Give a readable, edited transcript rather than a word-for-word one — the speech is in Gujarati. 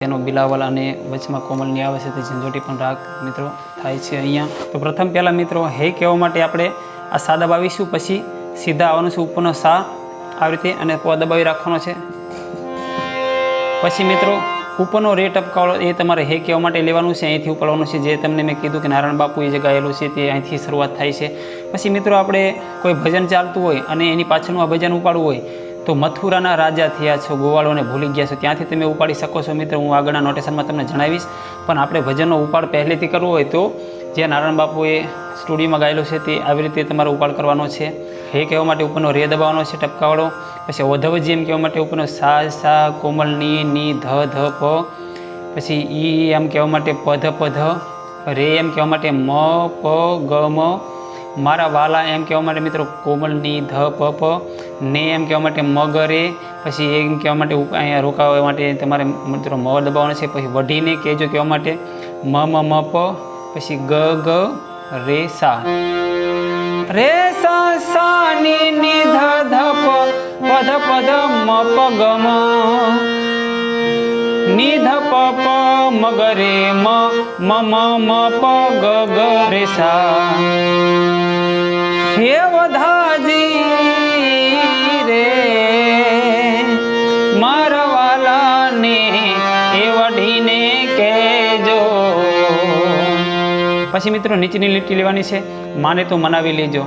એનો બિલાવલ અને વચમાં કોમલની આવે છે તે ઝંઝોટી પણ રાગ મિત્રો થાય છે અહીંયા. તો પ્રથમ પહેલાં મિત્રો હે કહેવા માટે આપણે આ સા દબાવીશું, પછી સીધા આવવાનું છે ઉપરનો સા આવી રીતે અને પ દબાવી રાખવાનો છે. પછી મિત્રો ઉપરનો રે ટપકાવાળો એ તમારે હે કહેવા માટે લેવાનું છે, અહીંથી ઉપાડવાનું છે. જે તમને મેં કીધું કે નારાયણ બાપુએ જે ગાયેલું છે તે અહીંથી શરૂઆત થાય છે. પછી મિત્રો આપણે કોઈ ભજન ચાલતું હોય અને એની પાછળનું આ ભજન ઉપાડવું હોય તો મથુરાના રાજા થયા છો, ગોવાળોને ભૂલી ગયા છો, ત્યાંથી તમે ઉપાડી શકો છો મિત્રો. હું આગળના નોટેશનમાં તમને જણાવીશ. પણ આપણે ભજનનો ઉપાડ પહેલેથી કરવો હોય તો જે નારાયણ બાપુએ સ્ટુડિયોમાં ગાયેલું છે તે આવી રીતે તમારે ઉપાડ કરવાનો છે. હે કહેવા માટે ઉપરનો રે દબાવવાનો છે ટપકાવાળો. પછી ઓધવજી એમ કહેવા માટે ઉપરનો સા સા, કોમલ ની ધ ધ પ. પછી ઈ એમ કહેવા માટે પધ પધ. રે એમ કહેવા માટે મ પ ગ મ. મારા વાલા એમ કહેવા માટે મિત્રો કોમલની ધ પ પ. ને એમ કહેવા માટે મગ રે. પછી એમ કહેવા માટે અહીંયા રોકાવા માટે તમારે મિત્રો મ દબાવવાનો છે. પછી વઢીને કહેજો કહેવા માટે મ મ મ પ. પછી ગ ગ રે સા. રે સા સા ની ધ ધ પ પધ પધ મ પ ગ મ. ની ધ પ પ મગ રે મ મ મ મ પ ગ ગ રે સા. હે વધાજી રે મારા વાલાને એ વઢીને કહેજો. પછી મિત્રો નીચેની લીટી લેવાની છે, માને તો મનાવી લેજો.